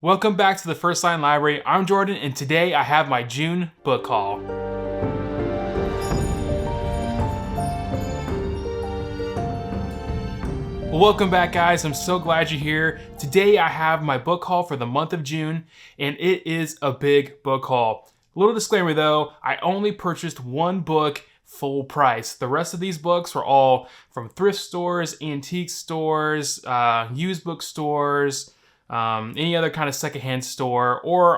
Welcome back to the First Line Library. I'm Jordan, and today I have my June book haul. Welcome back, guys. I'm so glad you're here. Today I have my book haul for the month of June, and it is a big book haul. Little disclaimer though, I only purchased one book full price. The rest of these books were all from thrift stores, antique stores, used book stores, any other kind of secondhand store, or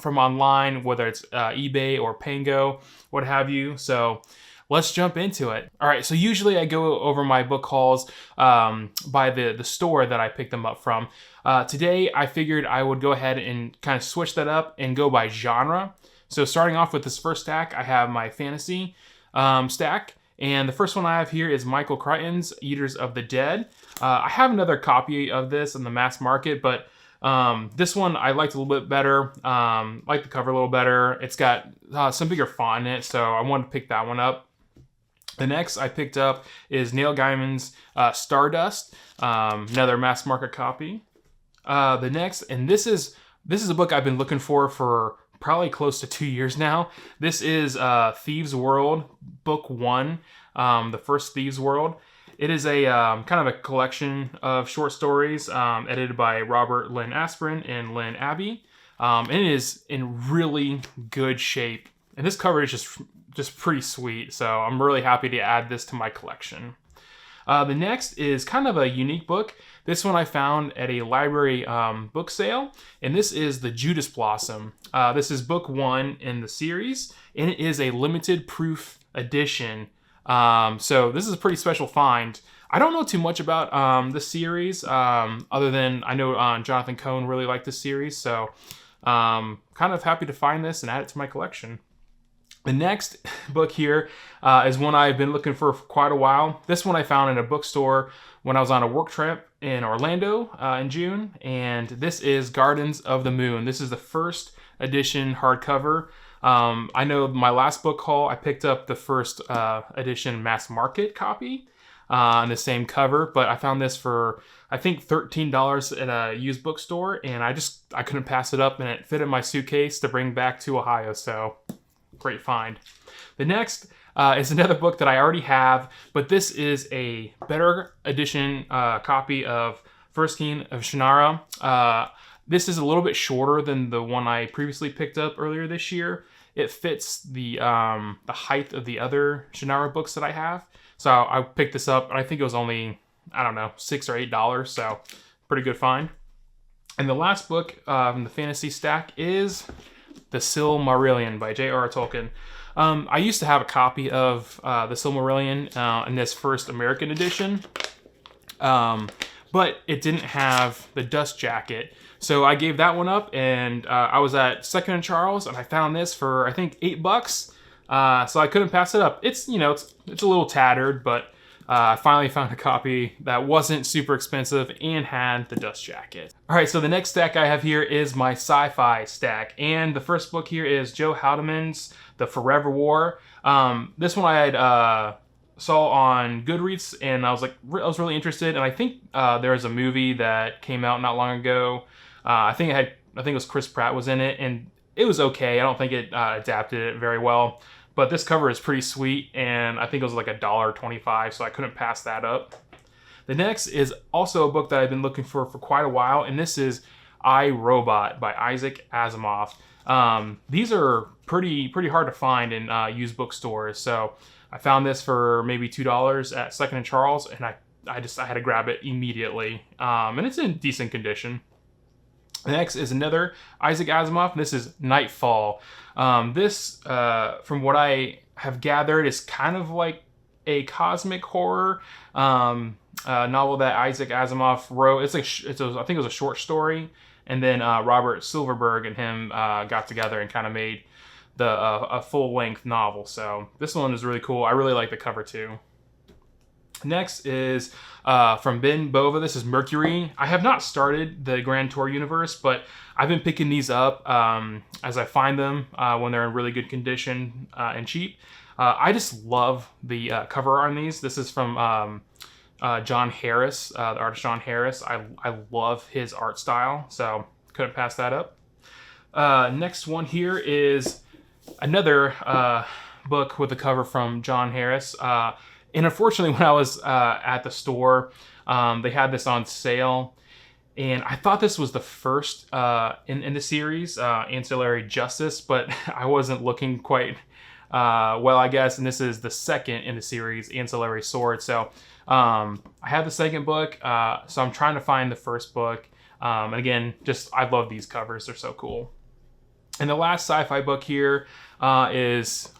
from online, whether it's eBay or Pango, what have you. So let's jump into it. All right, so usually I go over my book hauls by the store that I picked them up from. Today I figured I would go ahead and kind of switch that up and go by genre. So starting off with this first stack, I have my fantasy stack. And the first one I have here is Michael Crichton's Eaters of the Dead. I have another copy of this in the mass market, but this one I liked a little bit better. Like the cover a little better. It's got some bigger font in it, so I wanted to pick that one up. The next I picked up is Neil Gaiman's Stardust, another mass market copy. The next, and this is a book I've been looking for probably close to 2 years now. This is Thieves' World, Book 1, the first Thieves' World. It is a kind of a collection of short stories edited by Robert Lynn Asprin and Lynn Abbey. And it is in really good shape. And this cover is just pretty sweet, so I'm really happy to add this to my collection. The next is kind of a unique book. This one I found at a library book sale, and this is The Judas Blossom. This is book 1 in the series, and it is a limited proof edition. So this is a pretty special find. I don't know too much about this series, other than I know Jonathan Cohn really liked this series, so kind of happy to find this and add it to my collection. The next book here is one I've been looking for quite a while. This one I found in a bookstore when I was on a work trip in Orlando in June, and this is Gardens of the Moon. This is the first edition hardcover. I know my last book haul, I picked up the first edition mass market copy on the same cover, but I found this for, I think, $13 at a used bookstore, and I couldn't pass it up, and it fit in my suitcase to bring back to Ohio, so great find. The next is another book that I already have, but this is a better edition copy of First King of Shannara. This is a little bit shorter than the one I previously picked up earlier this year. It fits the height of the other Shannara books that I have. So I picked this up, and I think it was only, I don't know, $6 or $8, so pretty good find. And the last book in the fantasy stack is The Silmarillion by J.R.R. Tolkien. I used to have a copy of The Silmarillion in this first American edition, but it didn't have the dust jacket. So I gave that one up, and I was at Second and Charles, and I found this for, I think, $8. So I couldn't pass it up. It's a little tattered, but I finally found a copy that wasn't super expensive and had the dust jacket. All right, so the next stack I have here is my sci-fi stack, and the first book here is Joe Haldeman's The Forever War. This one I had saw on Goodreads, and I was really interested, and I think there was a movie that came out not long ago. I think it was Chris Pratt was in it, and it was okay. I don't think it adapted it very well. But this cover is pretty sweet, and I think it was like $1.25, so I couldn't pass that up. The next is also a book that I've been looking for quite a while, and this is I, Robot by Isaac Asimov. These are pretty hard to find in used bookstores, so I found this for maybe $2 at Second and Charles, and I had to grab it immediately, and it's in decent condition. The next is another Isaac Asimov, and this is Nightfall. This, from what I have gathered, is kind of like a cosmic horror novel that Isaac Asimov wrote. I think it was a short story, and then Robert Silverberg and him got together and kind of made a full-length novel. So this one is really cool. I really like the cover too. Next is from Ben Bova. This is Mercury. I have not started the Grand Tour universe, but I've been picking these up as I find them when they're in really good condition and cheap. I just love the cover art on these. This is from John Harris, the artist John Harris. I love his art style, so couldn't pass that up. Next one here is another book with a cover from John Harris. And unfortunately, when I was at the store, they had this on sale. And I thought this was the first in the series, Ancillary Justice, but I wasn't looking quite well, I guess. And this is the second in the series, Ancillary Sword. So I have the second book, so I'm trying to find the first book. And again, I love these covers. They're so cool. And the last sci-fi book here is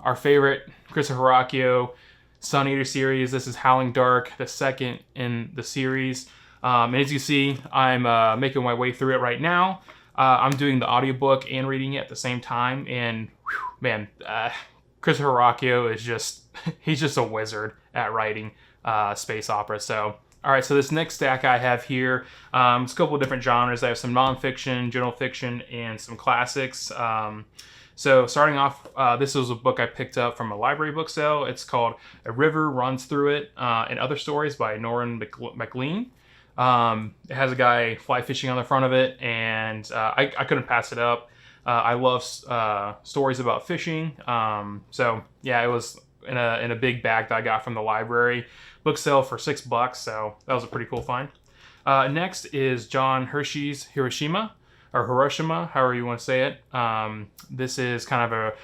our favorite Christopher Horacchio Sun Eater series. This is Howling Dark, the second in the series. As you see, I'm making my way through it right now. I'm doing the audiobook and reading it at the same time. And whew, man, Christopher Horacchio is he's just a wizard at writing space opera. So, all right, so this next stack I have here, it's a couple of different genres. I have some nonfiction, general fiction, and some classics. So starting off, this was a book I picked up from a library book sale. It's called A River Runs Through It and Other Stories by Norrin MacLean. It has a guy fly fishing on the front of it, and I couldn't pass it up. I love stories about fishing. So yeah, it was in a big bag that I got from the library book sale for $6. So that was a pretty cool find. Next is John Hershey's Hiroshima, however you want to say it. This is kind of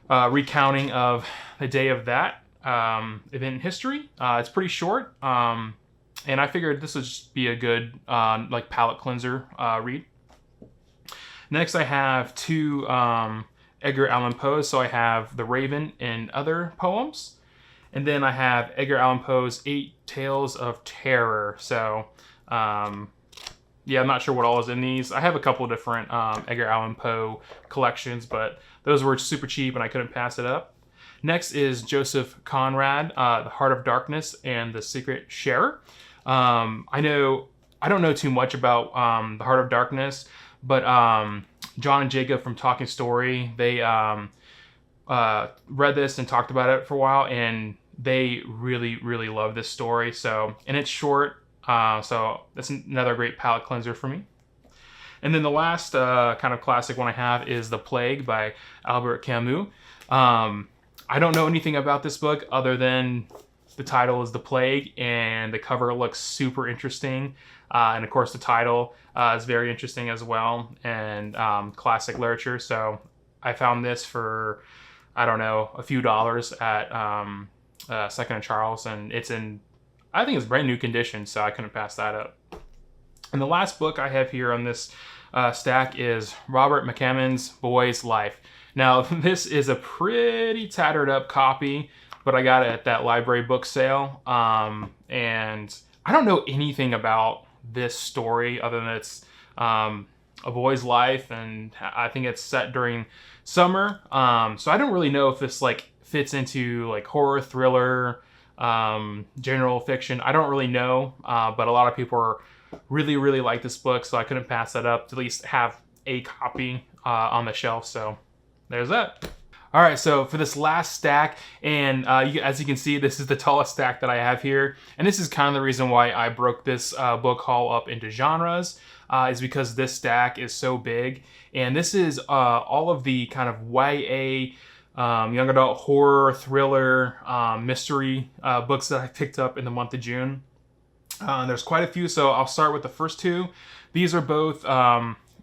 a recounting of the day of that event in history. It's pretty short. And I figured this would just be a good like palate cleanser read. Next, I have two Edgar Allan Poe's. So I have The Raven and Other Poems. And then I have Edgar Allan Poe's 8 Tales of Terror. So yeah, I'm not sure what all is in these. I have a couple of different Edgar Allan Poe collections, but those were super cheap and I couldn't pass it up. Next is Joseph Conrad, The Heart of Darkness and The Secret Sharer. I don't know too much about The Heart of Darkness, but John and Jacob from Talking Story, they read this and talked about it for a while, and they really, really love this story. So, and it's short, so that's another great palate cleanser for me. And then the last kind of classic one I have is The Plague by Albert Camus. I don't know anything about this book other than the title is The Plague, and the cover looks super interesting. And of course, the title is very interesting as well, and classic literature. So I found this for, I don't know, a few dollars at Second and Charles, and I think it's brand new condition, so I couldn't pass that up. And the last book I have here on this stack is Robert McCammon's Boy's Life. Now, this is a pretty tattered up copy, but I got it at that library book sale. And I don't know anything about this story other than it's a boy's life, and I think it's set during summer. So I don't really know if this like fits into like horror, thriller, general fiction. I don't really know, but a lot of people really like this book, so I couldn't pass that up to at least have a copy on the shelf. So there's that. All right, so for this last stack, and as you can see, this is the tallest stack that I have here. And this is kind of the reason why I broke this book haul up into genres, is because this stack is so big. And this is all of the kind of YA, young adult horror, thriller, mystery books that I picked up in the month of June. There's quite a few, so I'll start with the first two. These are both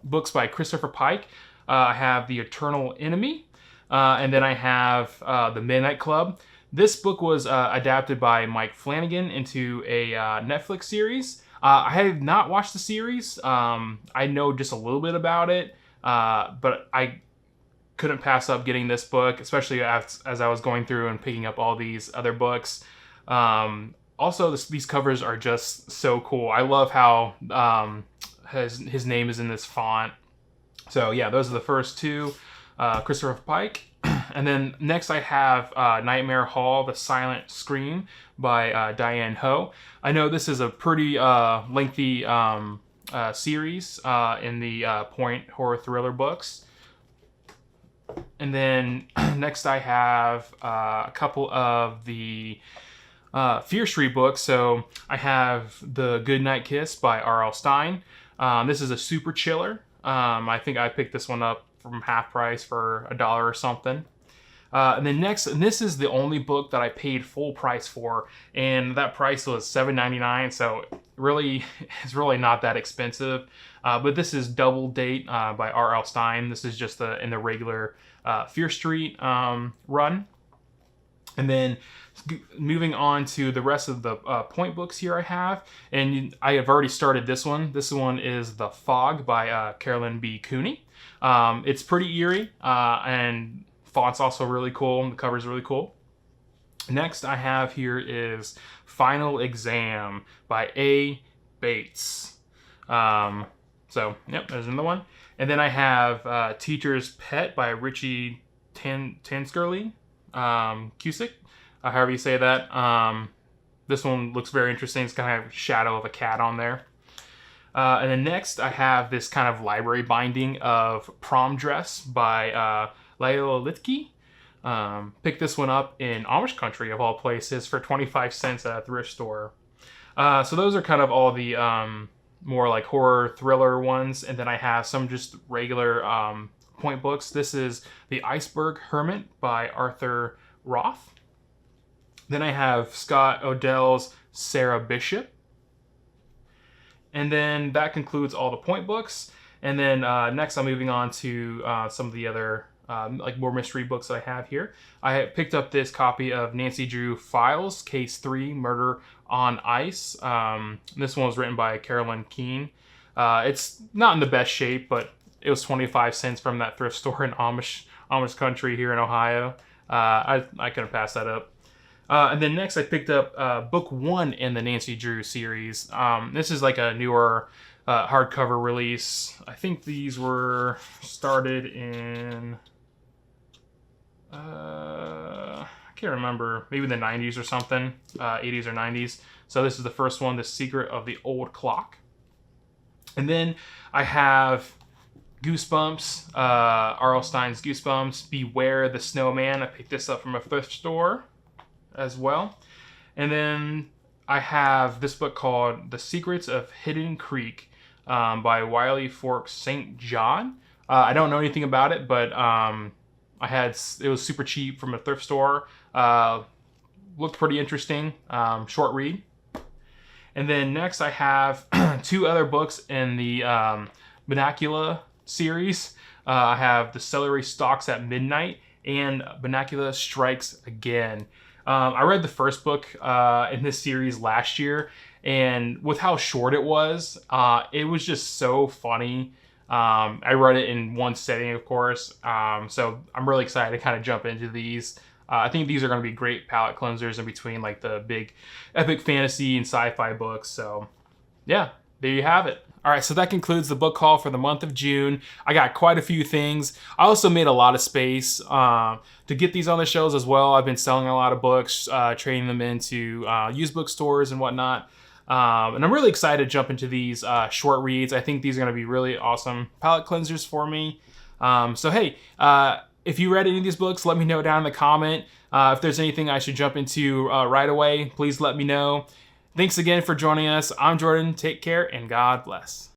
books by Christopher Pike. I have The Eternal Enemy, and then I have The Midnight Club. This book was adapted by Mike Flanagan into a Netflix series. I have not watched the series. I know just a little bit about it, but I couldn't pass up getting this book, especially as I was going through and picking up all these other books. Also, these covers are just so cool. I love how his name is in this font. So yeah, those are the first two, Christopher Pike. And then next I have Nightmare Hall, The Silent Scream by Diane Ho. I know this is a pretty lengthy series in the Point horror thriller books. And then next I have a couple of the Fear Street books. So I have The Goodnight Kiss by R.L. Stine. This is a super chiller. I think I picked this one up from half price for $1 or something. And then next, and this is the only book that I paid full price for, and that price was $7.99. So really, it's really not that expensive. But this is Double Date by R.L. Stine. This is just in the regular Fear Street run. And then moving on to the rest of the point books here I have, and I have already started this one. This one is The Fog by Carolyn B. Cooney. It's pretty eerie, and font's also really cool, and the cover's really cool. Next I have here is Final Exam by A. Bates. So, yep, there's another one. And then I have Teacher's Pet by Richie Tanskerley. Cusick, however you say that. This one looks very interesting. It's kind of a shadow of a cat on there. And then next I have this kind of library binding of Prom Dress by Leo Litke. Picked this one up in Amish country of all places for 25 cents at a thrift store. So those are kind of all the more like horror thriller ones. And then I have some just regular point books. This is The Iceberg Hermit by Arthur Roth. Then I have Scott Odell's Sarah Bishop. And then that concludes all the point books. And then next I'm moving on to some of the other like more mystery books that I have here. I picked up this copy of Nancy Drew Files, Case 3, Murder on Ice. This one was written by Carolyn Keene. It's not in the best shape, but it was 25 cents from that thrift store in Amish country here in Ohio. I couldn't pass that up. And then next I picked up book 1 in the Nancy Drew series. This is like a newer hardcover release. I think these were started in, I can't remember, maybe the 90s or something, 80s or 90s. So this is the first one, The Secret of the Old Clock. And then I have Goosebumps, R.L. Stine's Goosebumps, Beware the Snowman. I picked this up from a thrift store as well. And then I have this book called The Secrets of Hidden Creek by Wiley Fork St. John. I don't know anything about it, but it was super cheap from a thrift store. Looked pretty interesting, short read. And then next I have 2 other books in the Benacula series. I have The Celery Stalks at Midnight and Benacula Strikes Again. I read the first book in this series last year, and with how short it was just so funny. I read it in one setting, of course, so I'm really excited to kind of jump into these. I think these are going to be great palate cleansers in between like the big epic fantasy and sci-fi books. So yeah, there you have it. All right, so that concludes the book haul for the month of June. I got quite a few things. I also made a lot of space to get these on the shelves as well. I've been selling a lot of books, trading them into used bookstores and whatnot. And I'm really excited to jump into these short reads. I think these are going to be really awesome palate cleansers for me. So hey, if you read any of these books, let me know down in the comment. If there's anything I should jump into right away, please let me know. Thanks again for joining us. I'm Jordan. Take care and God bless.